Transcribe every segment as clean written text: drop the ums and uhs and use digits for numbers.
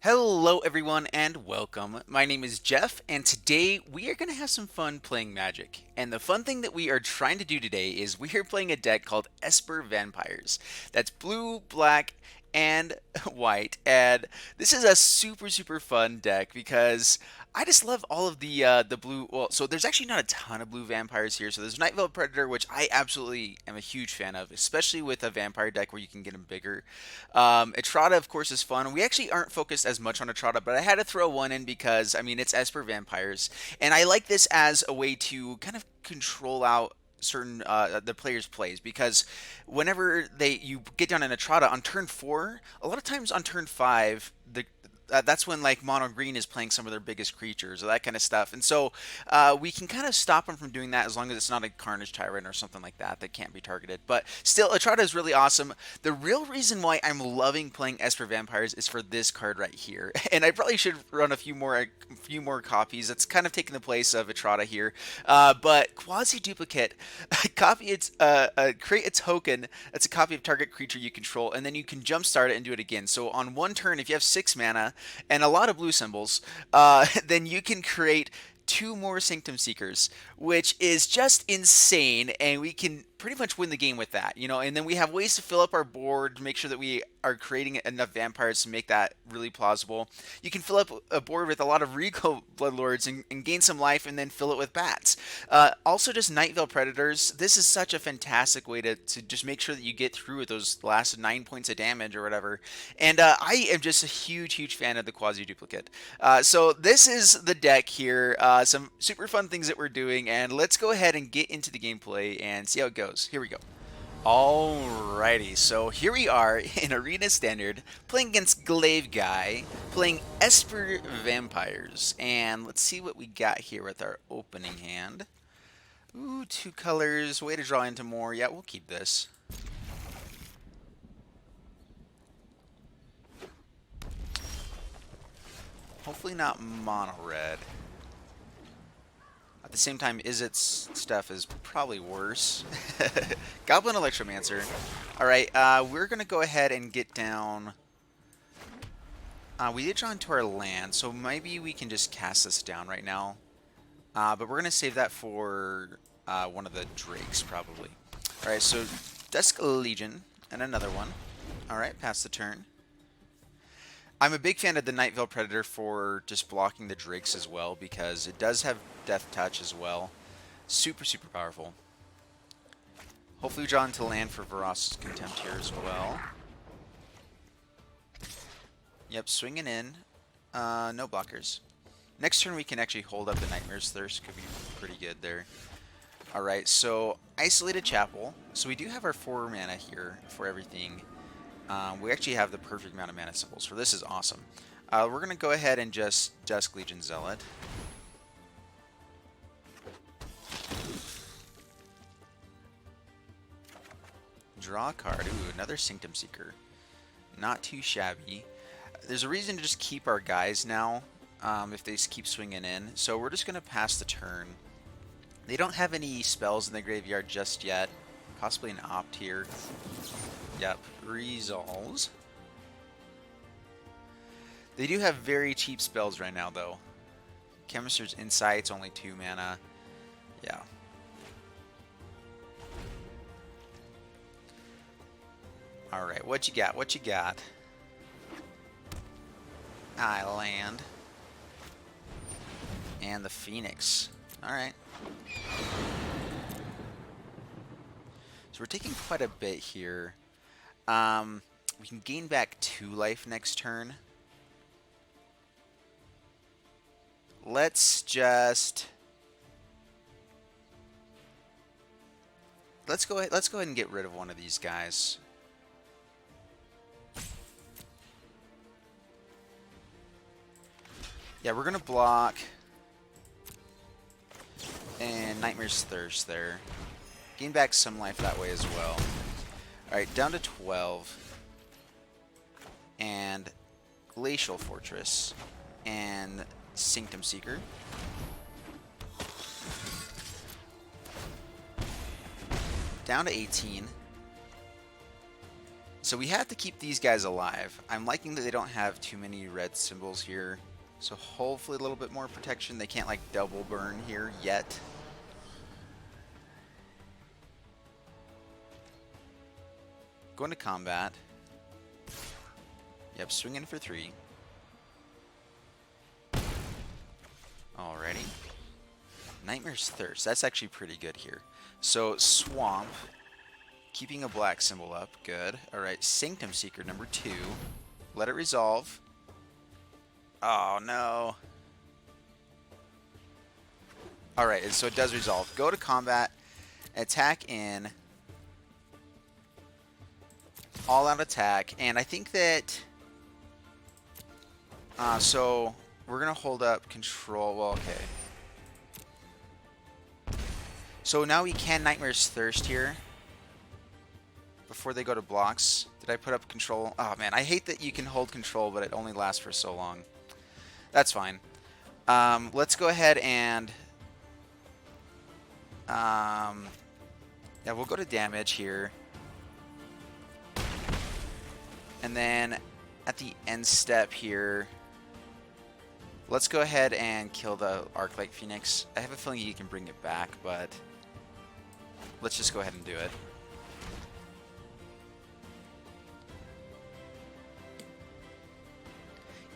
Hello, everyone, and welcome. My name is Jeff, and today we are going to have some fun playing Magic. And the fun thing that we are trying to do today is we are playing a deck called Esper Vampires. That's blue, black, and white. And this is a super fun deck because I just love all of the blue. Well, so there's actually not a ton of blue vampires here. So there's Nightveil Predator, which I absolutely am a huge fan of, especially with a vampire deck where you can get them bigger. Etrata, of course, is fun. We actually aren't focused as much on Etrata, but I had to throw one in because, I mean, it's Esper Vampires. And I like this as a way to kind of control out certain the players plays, because whenever you get down in Etrata on turn 4, a lot of times on turn 5 that's when like mono green is playing some of their biggest creatures or that kind of stuff, and so we can kind of stop them from doing that as long as it's not a Carnage Tyrant or something like that can't be targeted. But still, Etrata is really awesome. The real reason why I'm loving playing Esper Vampires is for this card right here, and I probably should run a few more copies. That's kind of taking the place of Etrata here, but Quasiduplicate, copy its create a token that's a copy of target creature you control, and then you can jumpstart it and do it again. So on one turn, if you have 6 mana and a lot of blue symbols, then you can create 2 more Sanctum Seekers, which is just insane, and we can pretty much win the game with that, and then we have ways to fill up our board to make sure that we are creating enough vampires to make that really plausible. You can fill up a board with a lot of Regal Bloodlords and gain some life, and then fill it with bats. Also, just Nightveil Predators. This is such a fantastic way to just make sure that you get through with those last 9 points of damage or whatever. And I am just a huge fan of the Quasiduplicate. So this is the deck here. Some super fun things that we're doing, and let's go ahead and get into the gameplay and see how it goes. Here we go. Alrighty, so here we are in Arena Standard, playing against Glaive Guy, playing Esper Vampires, and let's see what we got here with our opening hand. Ooh, 2 colors, way to draw into more. Yeah, we'll keep this. Hopefully not mono red. At the same time, Izzet's stuff is probably worse. Goblin Electromancer. Alright, we're going to go ahead and get down. We did draw into our land, so maybe we can just cast this down right now. But we're going to save that for one of the Drakes, probably. Alright, so Dusk Legion, and another one. Alright, pass the turn. I'm a big fan of the Nightveil Predator for just blocking the Drakes as well, because it does have Death Touch as well. Super powerful. Hopefully we draw into land for Vraska's Contempt here as well. Yep, swinging in. No blockers. Next turn we can actually hold up the Nightmare's Thirst. Could be pretty good there. Alright, so Isolated Chapel. So we do have our 4 mana here for everything. We actually have the perfect amount of mana symbols, so this is awesome. We're going to go ahead and just Dusk Legion Zealot. Draw a card. Ooh, another Sanctum Seeker. Not too shabby. There's a reason to just keep our guys now, if they just keep swinging in. So we're just going to pass the turn. They don't have any spells in the graveyard just yet. Possibly an opt here. Yep, resolves. They do have very cheap spells right now, though. Chemist's Insight's only 2 mana. Yeah. Alright, what you got? What you got? I land. And the Phoenix. Alright. So we're taking quite a bit here. We can gain back 2 life next turn. Let's go ahead and get rid of one of these guys. Yeah, we're gonna block and Nightmare's Thirst there. Gain back some life that way as well. Alright, down to 12. And Glacial Fortress. And Sanctum Seeker. Down to 18. So So we have to keep these guys alive. I'm liking that they don't have too many red symbols here. So hopefully a little bit more protection. They can't like double burn here yet. Going to combat. Yep, swinging for 3. Alrighty. Nightmare's Thirst. That's actually pretty good here. So Swamp. Keeping a black symbol up. Good. Alright, Sanctum Seeker number 2. Let it resolve. Oh, no. Alright, so it does resolve. Go to combat. Attack in. All-out attack. And I think that... so we're going to hold up control. Well, okay. So now we can Nightmare's Thirst here. Before they go to blocks. Did I put up control? Oh, man. I hate that you can hold control, but it only lasts for so long. That's fine. Let's go ahead and... yeah, we'll go to damage here. And then at the end step here, let's go ahead and kill the Arclight Phoenix. I have a feeling you can bring it back, but let's just go ahead and do it.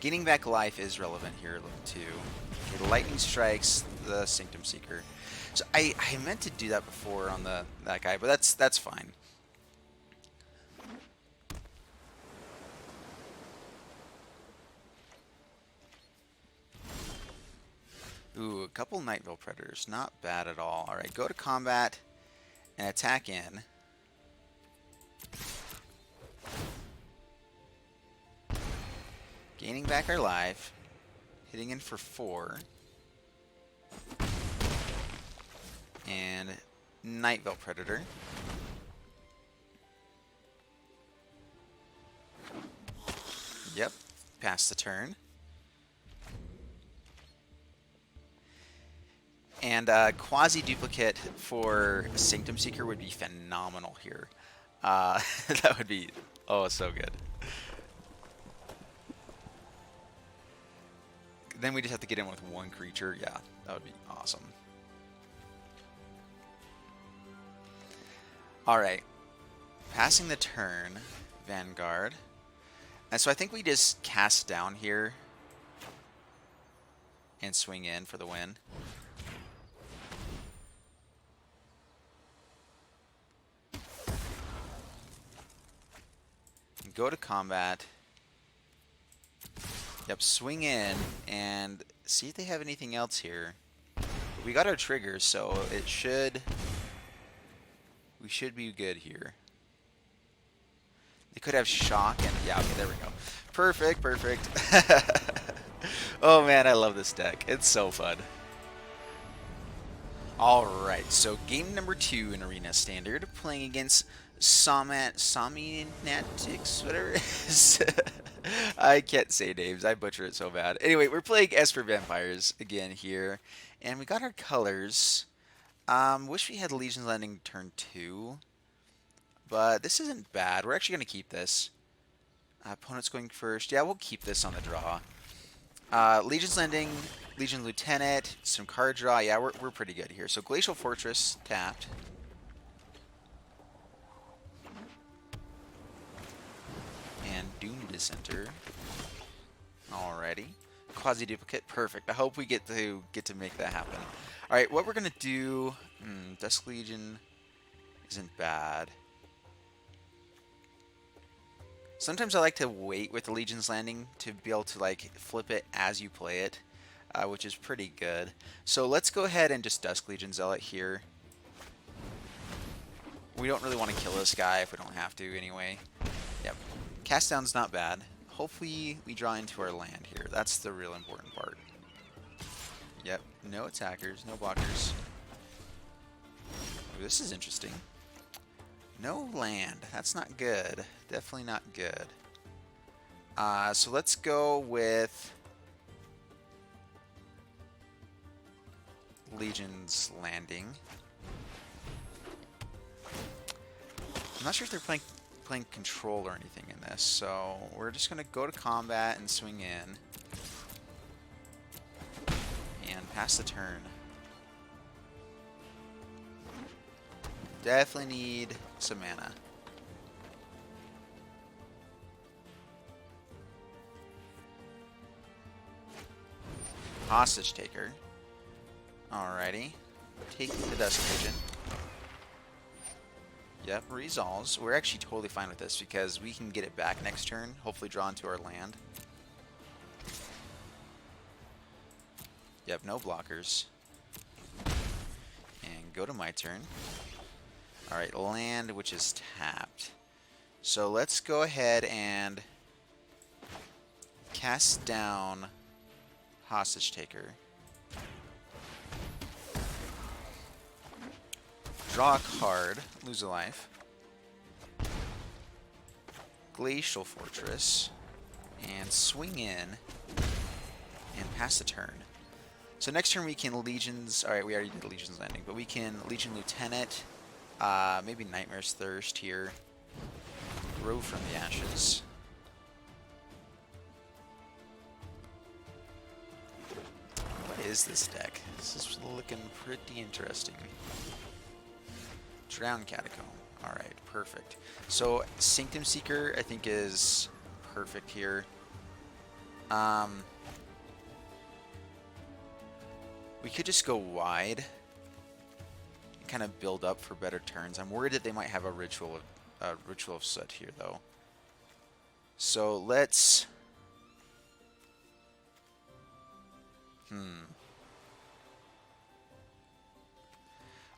Gaining back life is relevant here too. Okay, the lightning strikes the Sanctum Seeker. So I meant to do that before on that guy, but that's fine. Ooh, a couple Nightveil Predators. Not bad at all. Alright, go to combat and attack in. Gaining back our life. Hitting in for 4. And Nightveil Predator. Yep, pass the turn. And Quasiduplicate for Sanctum Seeker would be phenomenal here. That would be, oh, so good. Then we just have to get in with 1 creature. Yeah, that would be awesome. Alright. Passing the turn, Vanguard. And so I think we just cast down here and swing in for the win. Go to combat. Yep, swing in and see if they have anything else here. We got our triggers, so we should be good here. They could have shock and yeah, okay, there we go. Perfect, perfect. Oh man, I love this deck. It's so fun. Alright, so game number 2 in Arena Standard, playing against Saminatics, whatever it is. I can't say names, I butcher it so bad. Anyway, we're playing Esper Vampires again here, and we got our colors. Wish we had Legion's Landing turn 2, but this isn't bad. We're actually going to keep this. Opponent's going first. Yeah, we'll keep this on the draw. Legion's Landing, Legion Lieutenant, some card draw. Yeah, we're pretty good here. So Glacial Fortress tapped. And Doom Dissenter. Alrighty. Quasiduplicate, perfect. I hope we get to make that happen. Alright, what we're gonna do, Dusk Legion isn't bad. Sometimes I like to wait with the Legion's Landing to be able to like flip it as you play it, which is pretty good. So let's go ahead and just Dusk Legion Zealot here. We don't really want to kill this guy if we don't have to anyway. Yep. Cast down's not bad. Hopefully we draw into our land here. That's the real important part. Yep. No attackers, no blockers. Ooh, this is interesting. No land. That's not good. Definitely not good. So let's go with Legion's Landing. I'm not sure if they're playing playing control or anything in this, so we're just going to go to combat and swing in. And pass the turn. Definitely need some mana. Hostage taker. Alrighty. Take the Dusk Pigeon. Yep, resolves. We're actually totally fine with this because we can get it back next turn. Hopefully draw into our land. Yep, no blockers. And go to my turn. Alright, land, which is tapped. So let's go ahead and cast down Hostage Taker. Draw a card, lose a life. Glacial Fortress. And swing in and pass the turn. So next turn we can Legions. Alright, we already did Legion's Landing, but we can Legion Lieutenant. Maybe Nightmare's Thirst here. Grow from the Ashes. What is this deck? This is looking pretty interesting. Drowned Catacomb. Alright, perfect. So Sanctum Seeker I think is perfect here. We could just go wide. Kind of build up for better turns. I'm worried that they might have a Ritual of Soot here though. So let's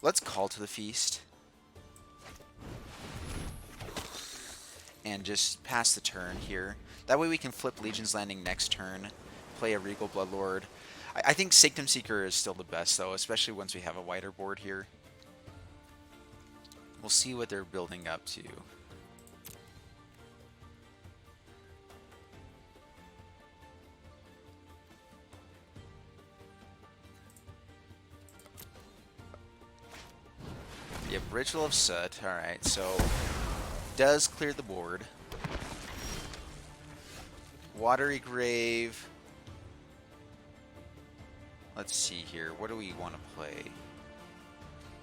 let's call to the feast and just pass the turn here. That way we can flip Legion's Landing next turn, play a Regal Bloodlord. I think Sanctum Seeker is still the best though, especially once we have a wider board here. We'll see what they're building up to. Yep, Ritual of Soot. Alright, so does clear the board. Watery Grave. Let's see here. What do we want to play?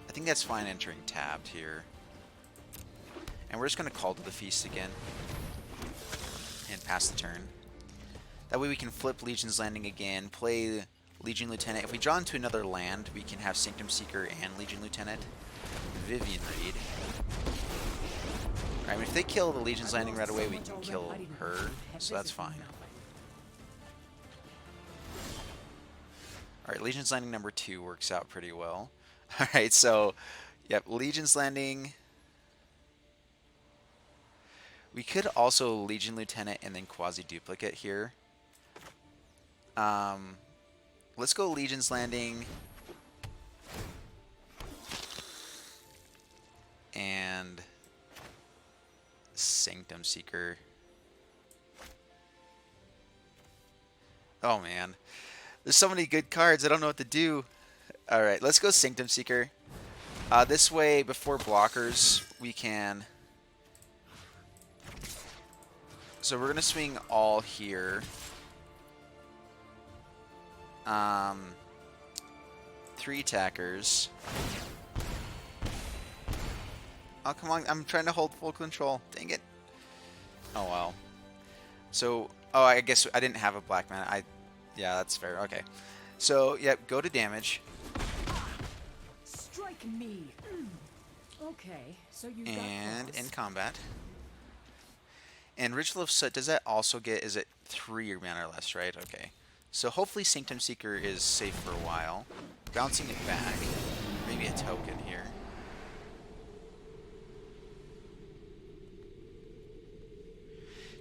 I think that's fine entering tabbed here. And we're just going to call to the feast again. And pass the turn. That way we can flip Legion's Landing again, play Legion Lieutenant. If we draw into another land, we can have Sanctum Seeker and Legion Lieutenant. Vivian Reed. Alright, I mean, if they kill the Legion's Landing right away, we can kill her, so that's fine. Alright, Legion's Landing number 2 works out pretty well. Alright, so, yep, Legion's Landing. We could also Legion Lieutenant and then Quasiduplicate here. Let's go Legion's Landing. And Sanctum Seeker. Oh man. There's so many good cards, I don't know what to do. Alright, let's go Sanctum Seeker. This way, before blockers, we can... So we're going to swing all here. 3 attackers. Oh, come on. I'm trying to hold full control. Dang it. Oh, well. So, oh, I guess I didn't have a black mana. Yeah, that's fair. Okay. So, yep, go to damage. Strike me. Okay, so you and in combat. And Ritual of Soot, does that also get, is it 3 mana or less, right? Okay. So hopefully Sanctum Seeker is safe for a while. Bouncing it back. Maybe a token here.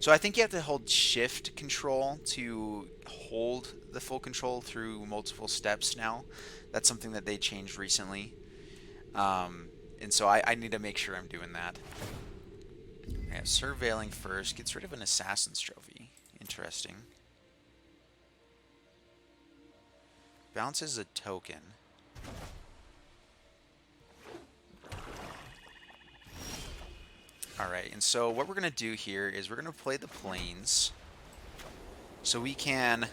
So I think you have to hold shift control to hold the full control through multiple steps now. That's something that they changed recently. And so I need to make sure I'm doing that. Yeah, Surveilling first. Gets rid of an Assassin's Trophy. Interesting. Bounces a token. Alright, and so what we're going to do here is we're going to play the planes so we can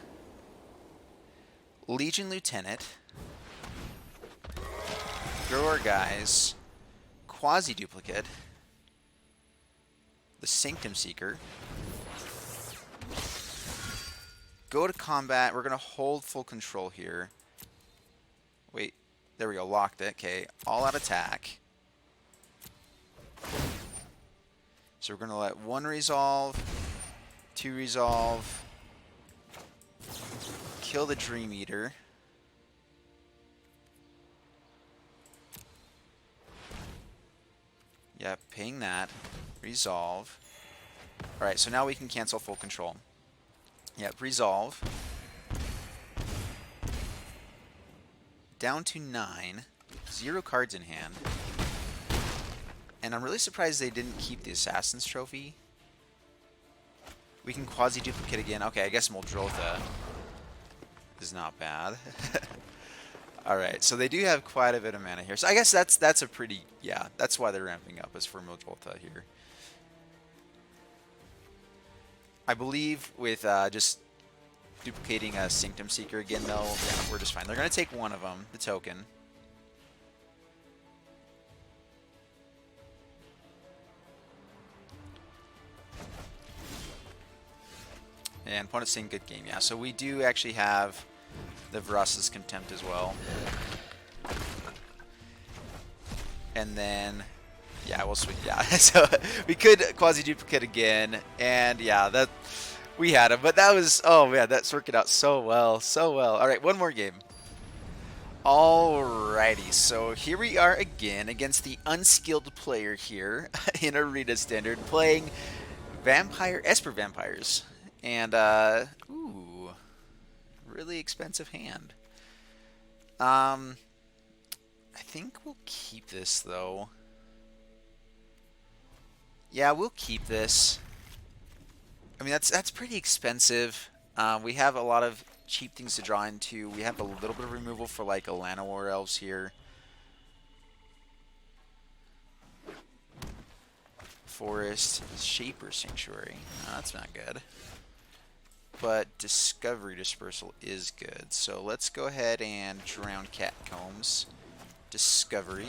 Legion Lieutenant, grow our guys, Quasiduplicate, the Sanctum Seeker, go to combat. We're going to hold full control here. Wait, there we go, locked it. Okay, all out attack. So we're going to let 1 resolve, 2 resolve, kill the Dream Eater. Yeah, ping that. Resolve. Alright, so now we can cancel full control. Yep, resolve. Down to 9. 0 cards in hand. And I'm really surprised they didn't keep the Assassin's Trophy. We can Quasi-Duplicate again. Okay, I guess Muldrotha is not bad. Alright, so they do have quite a bit of mana here. So I guess that's a pretty... Yeah, that's why they're ramping up, is for Muldrotha here. I believe with just duplicating a Sanctum Seeker again, though, yeah, we're just fine. They're going to take one of them, the token. And opponent's saying good game, yeah. So we do actually have the Vraska's Contempt as well. And then, yeah, we'll switch, yeah. So we could Quasi-Duplicate again, and yeah, that we had him. But that was, oh man, that's working out so well, so well. All right, one more game. Alrighty, so here we are again against the unskilled player here in Arena Standard, playing Esper Vampires. And, ooh, really expensive hand. I think we'll keep this, though. Yeah, we'll keep this. I mean, that's pretty expensive. We have a lot of cheap things to draw into. We have a little bit of removal for, like, Adanto War Elves here. Forest, Shaper Sanctuary. Oh, that's not good. But Discovery Dispersal is good. So let's go ahead and Drowned Catacombs. Discovery.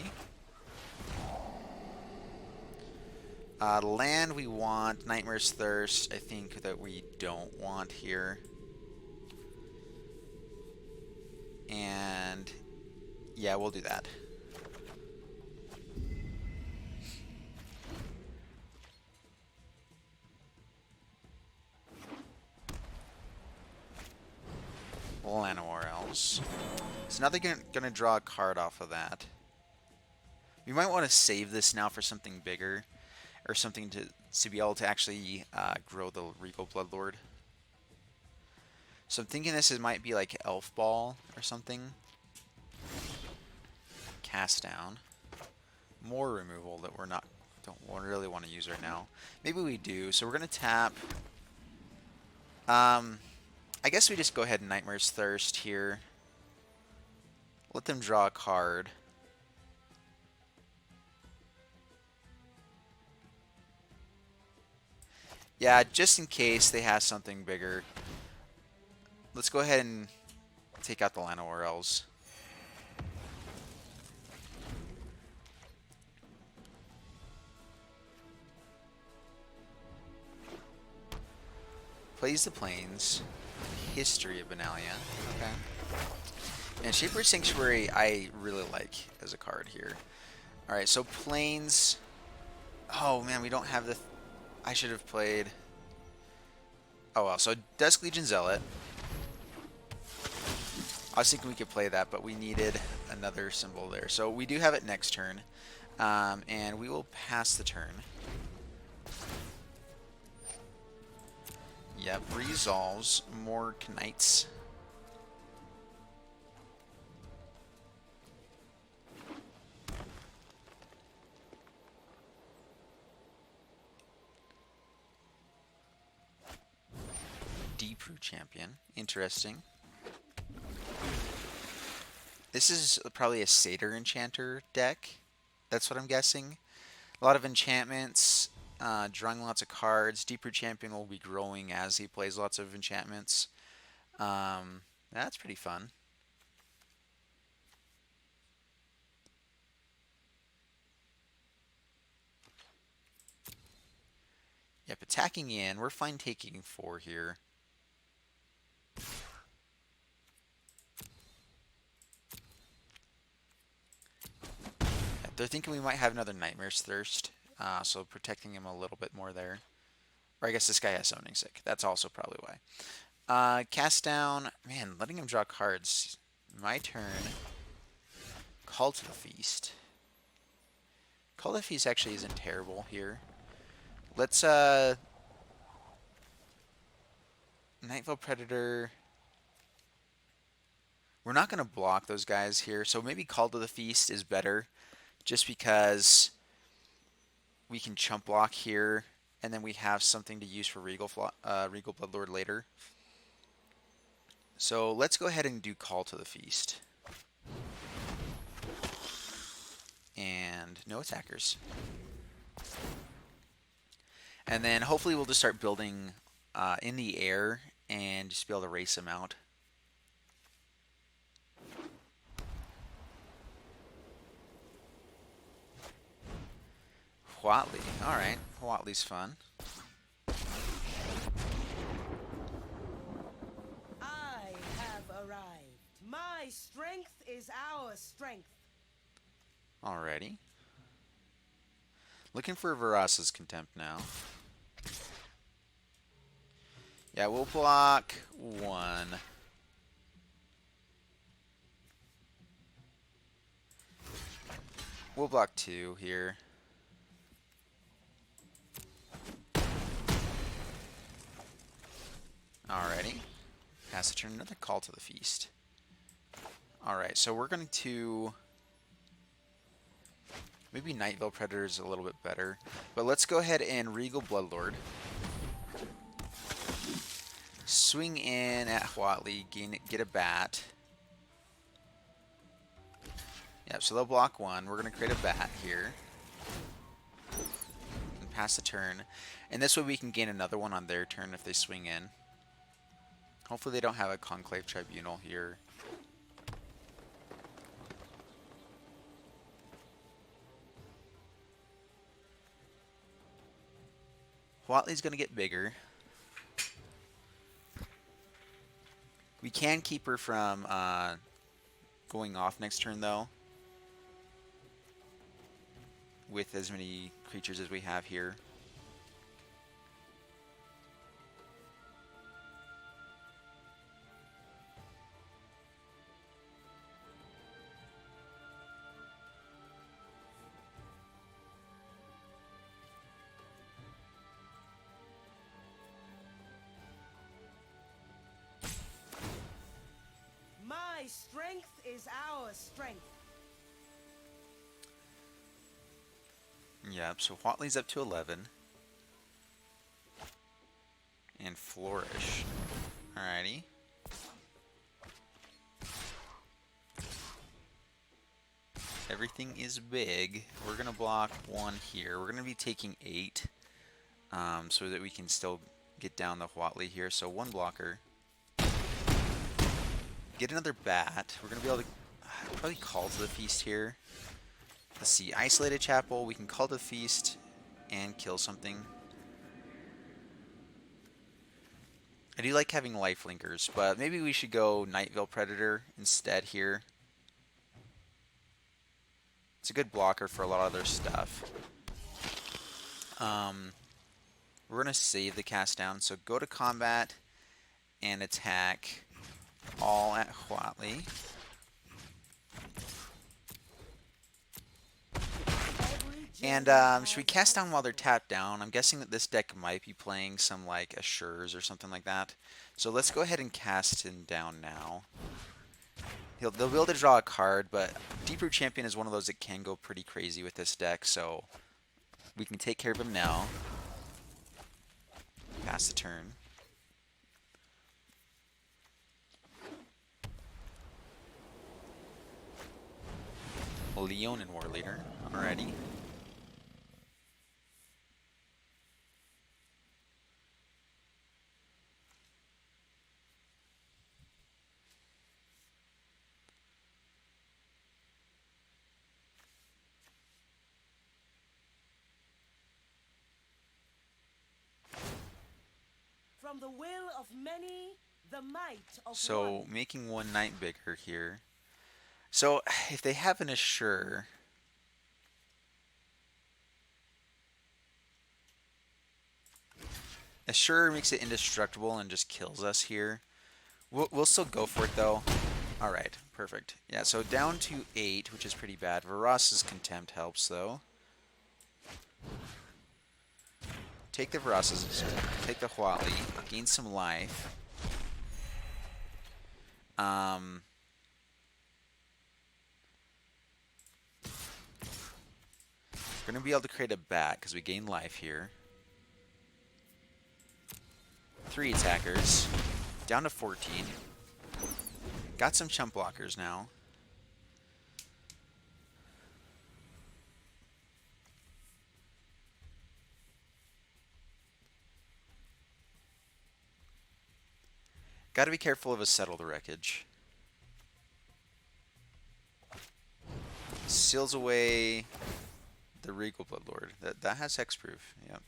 Land we want. Nightmare's Thirst, I think that we don't want here. And yeah, we'll do that. Llanowar Elves. So now they're going to draw a card off of that. We might want to save this now for something bigger. Or something to be able to actually grow the Regal Bloodlord. So I'm thinking this might be like Elf Ball or something. Cast down. More removal that don't really want to use right now. Maybe we do. So we're going to tap. I guess we just go ahead and Nightmare's Thirst here. Let them draw a card. Yeah, just in case they have something bigger. Let's go ahead and take out the Llanowar Elves. Plays the Plains. History of Benalia. Okay. And Shaper Sanctuary I really like as a card here. Alright, so Plains. Oh man, we don't have the... I should have played... Oh well, so Dusk Legion Zealot. I was thinking we could play that, but we needed another symbol there. So we do have it next turn. And we will pass the turn. Yep, resolves more Knights. Deep-Root Champion. Interesting. This is probably a Satyr Enchanter deck. That's what I'm guessing. A lot of enchantments. drawing lots of cards. Deep Root Champion will be growing as he plays lots of enchantments. That's pretty fun. Yep, attacking in. We're fine taking 4 here. Yep, they're thinking we might have another Nightmare's Thirst, so protecting him a little bit more there. Or I guess this guy has Summoning Sick. That's also probably why. Cast down. Man, letting him draw cards. My turn. Call to the Feast. Call to the Feast actually isn't terrible here. Let's, Nightveil Predator. We're not going to block those guys here, so maybe Call to the Feast is better, just because we can chump block here, and then we have something to use for Regal Bloodlord later. So let's go ahead and do Call to the Feast. And no attackers. And then hopefully we'll just start building in the air and just be able to race them out. Huatli. Alright, Huatli's fun. I have arrived. My strength is our strength. Alrighty. Looking for Vraska's Contempt now. Yeah, we'll block 1. We'll block 2 here. Alrighty. Pass the turn, another Call to the Feast. Alright, so we're going to... Maybe Nightveil Predator is a little bit better. But let's go ahead and Regal Bloodlord. Swing in at Huatli, get a bat. Yep, so they'll block 1. We're going to create a bat here. And pass the turn. And this way we can gain another one on their turn if they swing in. Hopefully they don't have a Conclave Tribunal here. Huatli's going to get bigger. We can keep her from going off next turn, though, with as many creatures as we have here. My strength is our strength. Yep, so Huatli's up to 11. And Flourish. Alrighty. Everything is big. We're going to block 1 here. We're going to be taking 8. So that we can still get down the Huatli here. So 1 blocker. Get another bat. We're going to be able to probably Call to the Feast here. Let's see. Isolated Chapel. We can Call to the Feast and kill something. I do like having Lifelinkers, but maybe we should go Nightveil Predator instead here. It's a good blocker for a lot of their stuff. We're going to save the cast down. So go to combat and attack all at Huatli. And should we cast down while they're tapped down? I'm guessing that this deck might be playing some like Assures or something like that. So let's go ahead and cast him down now. They'll be able to draw a card, but Deep Root Champion is one of those that can go pretty crazy with this deck, so we can take care of him now. Pass the turn. Leonin War Leader. Alrighty. from the will of many, the might of So one. making one knight bigger here. So if they have an Assure, Assure makes it indestructible and just kills us here. We'll still go for it though. All right, perfect. Yeah, so down to 8, which is pretty bad. Vraska's Contempt helps though. Take the Vraska's, take the Huali, gain some life. We're going to be able to create a bat because we gain life here. 3 attackers. Down to 14. Got some chump blockers now. Got to be careful of a Settle the Wreckage. Seals away the Regal Bloodlord. That has hexproof. Yep.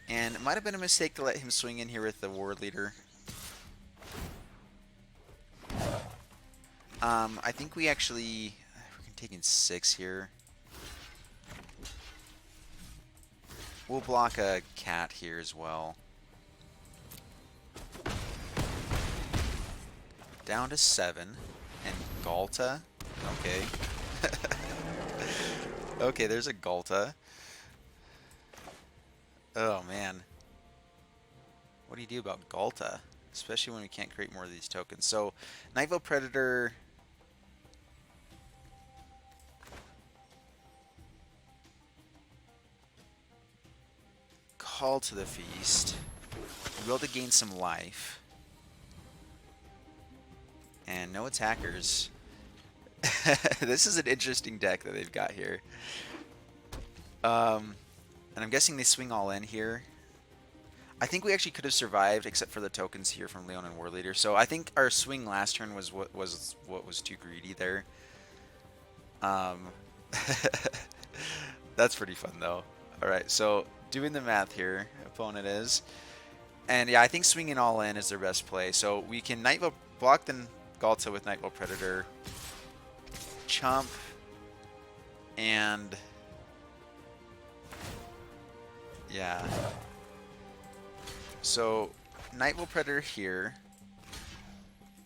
And it might have been a mistake to let him swing in here with the War Leader. I think we actually... We're taking 6 here. We'll block a cat here as well. Down to 7. And Galta. Okay. Okay, there's a Galta. Oh, man. What do you do about Galta? Especially when we can't create more of these tokens. So, Nightveil Predator... Call to the Feast. We'll be able to gain some life. And no attackers. This is an interesting deck that they've got here. And I'm guessing they swing all in here. I think we actually could have survived except for the tokens here from Leon and War Leader. So I think our swing last turn was what was too greedy there. That's pretty fun though. Alright, so doing the math here, opponent is. And yeah, I think swinging all in is their best play. So we can Nightveil block the Galta with Nightveil Predator. Chump. And yeah. So Nightveil Predator here.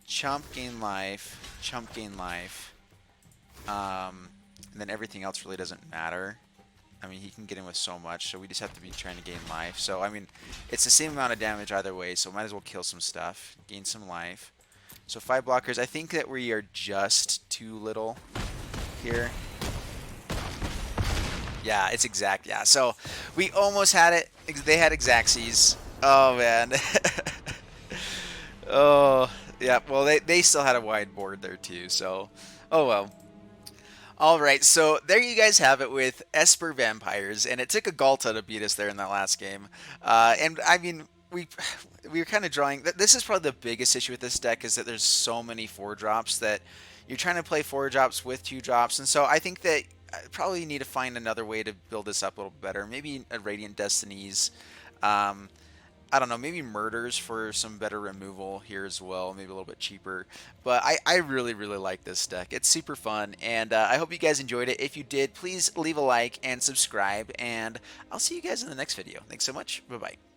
Chump gain life. Chump gain life. And then everything else really doesn't matter. I mean, he can get in with so much, so we just have to be trying to gain life. So, I mean, it's the same amount of damage either way, so might as well kill some stuff. Gain some life. So 5 blockers. I think that we are just too little here. Yeah, it's exact. Yeah, so we almost had it. They had Exacxies. Oh, man. Oh, yeah. Well, they still had a wide board there, too, so... Oh, well. Alright, so there you guys have it with Esper Vampires, and it took a Galta to beat us there in that last game. And, I mean, we were kind of drawing... This is probably the biggest issue with this deck, is that there's so many 4-drops that you're trying to play 4-drops with 2-drops, and so I think that I probably need to find another way to build this up a little better. Maybe a Radiant Destinies. I don't know, maybe Murders for some better removal here as well, maybe a little bit cheaper. But I really, really like this deck. It's super fun, and I hope you guys enjoyed it. If you did, please leave a like and subscribe, and I'll see you guys in the next video. Thanks so much. Bye-bye.